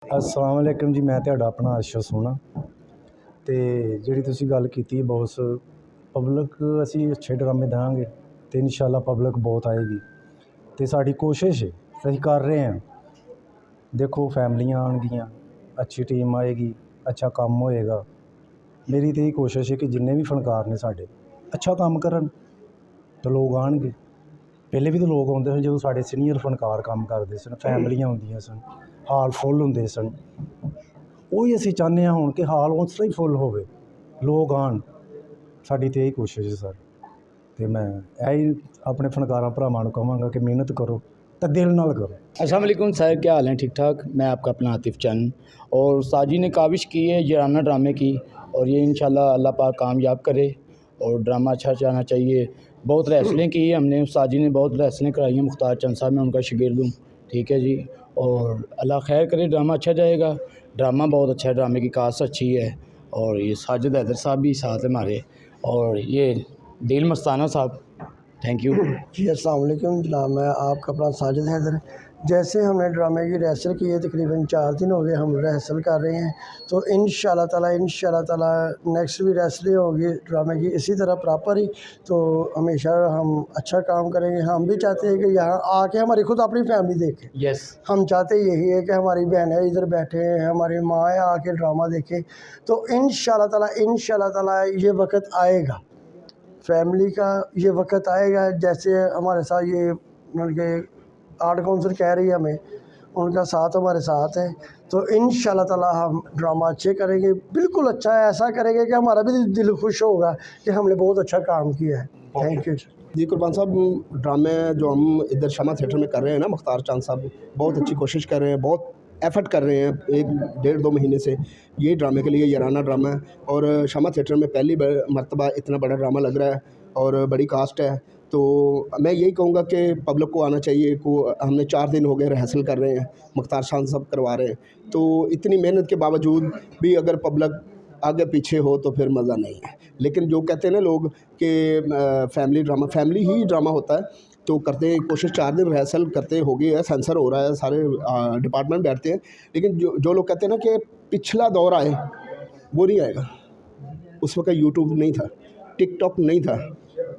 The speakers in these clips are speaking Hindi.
अस्सलाम वालेकुम जी। मैं ਤੁਹਾਡਾ ਆਪਣਾ ਆਸ਼ਾ ਸੋਨਾ ਤੇ ਜਿਹੜੀ ਤੁਸੀਂ ਗੱਲ ਕੀਤੀ ਬੌਸ ਪਬਲਿਕ ਅਸੀਂ ਅੱਛੇ ਡਰਾਮੇ ਦੇਵਾਂਗੇ ਤੇ ਇਨਸ਼ਾਅੱਲਾ ਪਬਲਿਕ ਬਹੁਤ ਆਏਗੀ ਤੇ ਸਾਡੀ ਕੋਸ਼ਿਸ਼ ਹੈ ਅਸੀਂ ਕਰ ਰਹੇ ਹਾਂ। ਦੇਖੋ ਫੈਮਲੀਆਂ ਆਉਣਗੀਆਂ, ਅੱਛੀ ਟੀਮ ਆਏਗੀ, ਅੱਛਾ ਕੰਮ ਹੋਏਗਾ। ਮੇਰੀ ਤਾਂ ਇਹ ਕੋਸ਼ਿਸ਼ ਹੈ ਕਿ ਜਿੰਨੇ ਵੀ ਫਨਕਾਰ ਨੇ ਸਾਡੇ ਅੱਛਾ ਕੰਮ ਕਰਨ ਤੇ ਲੋਕ ਆਉਣਗੇ। ਪਹਿਲੇ ਵੀ ਤਾਂ ਲੋਕ ਆਉਂਦੇ ਸਨ ਜਦੋਂ ਸਾਡੇ ਸੀਨੀਅਰ ਫਨਕਾਰ ਕੰਮ ਕਰਦੇ ਸਨ, ਫੈਮਲੀਆਂ ਹੁੰਦੀਆਂ ਸਨ, ਹਾਲ ਫੁੱਲ ਹੁੰਦੇ ਸਨ। ਉਹੀ ਅਸੀਂ ਚਾਹੁੰਦੇ ਹਾਂ ਹੁਣ ਕਿ ਹਾਲ ਉਸ ਤਰ੍ਹਾਂ ਹੀ ਫੁੱਲ ਹੋਵੇ, ਲੋਕ ਆਉਣ। ਸਾਡੀ ਤਾਂ ਇਹੀ ਕੋਸ਼ਿਸ਼ ਹੈ ਸਰ। ਅਤੇ ਮੈਂ ਇਹੀ ਆਪਣੇ ਫਨਕਾਰਾਂ भरावां ਨੂੰ ਕਹਾਂਗਾ कि मेहनत करो तो दिल नाल करो। अस्सलाम वालेकुम सर, क्या हाल है? ठीक ठाक। मैं आपका अपना आतिफ चंद और साजी ने काविश की है याराना ड्रामे की और ये इंशाल्लाह अल्लाह पाक कामयाब करे और ड्रामा अच्छा जाना चाहिए। बहुत रैसलिंग की है हमने, साजी ने बहुत रैसलिंग कराई है। मुख्तार चंद साहब मैं उनका शागिर्द हूँ, ठीक है जी। और अल्लाह खैर करे, ड्रामा अच्छा जाएगा। ड्रामा बहुत अच्छा है, ड्रामे की कास्ट अच्छी है और ये साजिद हैदर साहब भी साथ है हमारे और ये दिल मस्ताना साहब। थैंक यू जी। अस्सलाम वालेकुम जनाब, मैं आपका अपना साजिद हैदर। जैसे हमने ड्रामे की रिहर्सल की है, तकरीबन 4 दिन हो गए हम रिहर्सल कर रहे हैं। तो इंशाल्लाह ताला नेक्स्ट भी रिहर्सलें होगी ड्रामे की इसी तरह प्रॉपर ही। तो हमेशा हम अच्छा काम करेंगे। हम भी चाहते हैं कि यहाँ आके हमारी खुद अपनी फैमिली देखें। यस, हम चाहते यही है कि हमारी बहनें इधर बैठे हैं, हमारी माँ आके ड्रामा देखें। तो इंशाल्लाह ताला ये वक्त आएगा, फैमिली का ये वक्त आएगा। जैसे हमारे साथ ये उनके आर्ट काउंसिल कह रही है हमें, उनका साथ हमारे साथ है। तो इंशाल्लाह ताला हम ड्रामा अच्छे करेंगे, बिल्कुल अच्छा है। ऐसा करेंगे कि हमारा भी दिल खुश होगा कि हमने बहुत अच्छा काम किया है। थैंक यू जी। कुर्बान साहब, ड्रामे जो हम इधर शमा थिएटर में कर रहे हैं ना, मुख्तार चंद साहब बहुत अच्छी कोशिश कर रहे हैं, बहुत एफ़र्ट कर रहे हैं। 1-1.5-2 महीने से ये ड्रामे के लिए याराना ड्रामा है और शमा थिएटर में पहली मरतबा इतना बड़ा ड्रामा लग रहा है और बड़ी कास्ट है। तो मैं यही कहूँगा कि पब्लिक को आना चाहिए। हमने 4 दिन हो गए रिहर्सल कर रहे हैं, मुख्तार चंद साहब करवा रहे हैं। तो इतनी मेहनत के बावजूद भी अगर पब्लिक आगे पीछे हो तो फिर मज़ा नहीं है। लेकिन जो कहते हैं ना लोग कि फैमिली ड्रामा, फैमिली ही ड्रामा होता है। तो करते हैं कोशिश, 4 दिन रिहर्सल करते हो गई है, सेंसर हो रहा है, सारे डिपार्टमेंट बैठते हैं। लेकिन जो लोग कहते हैं ना कि पिछला दौर आए, वो नहीं आएगा। उस वक्त यूट्यूब नहीं था, टिकटॉक नहीं था।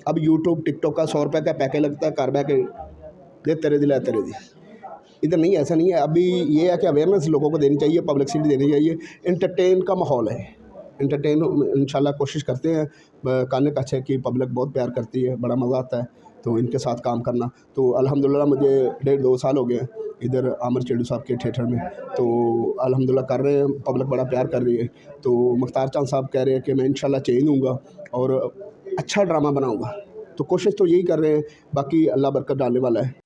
अब यूट्यूब टिकटॉक का 100 रुपये का पैकेज लगता है, कर बैके दे तेरे दिल है तेरे दी। इधर नहीं, ऐसा नहीं है। अभी ये है कि अवेयरनेस लोगों को देनी चाहिए, पब्लिसिटी देनी चाहिए। इंटरटेन का माहौल है, इंटरटेन इंशाल्लाह कोशिश करते हैं। काने का है कि पब्लिक बहुत प्यार करती है, बड़ा मज़ा आता है तो इनके साथ काम करना। तो अल्हम्दुलिल्लाह मुझे 1.5-2 साल हो गए इधर आमिर चेडू साहब के थिएटर में। तो अल्हम्दुलिल्लाह कर रहे हैं, पब्लिक बड़ा प्यार कर रही है। तो मुख्तार चंद साहब कह रहे हैं कि मैं इंशाल्लाह चेंज दूँगा और अच्छा ड्रामा बनाऊँगा। तो कोशिश तो यही कर रहे हैं, बाकी अल्लाह बरकत डालने वाला है।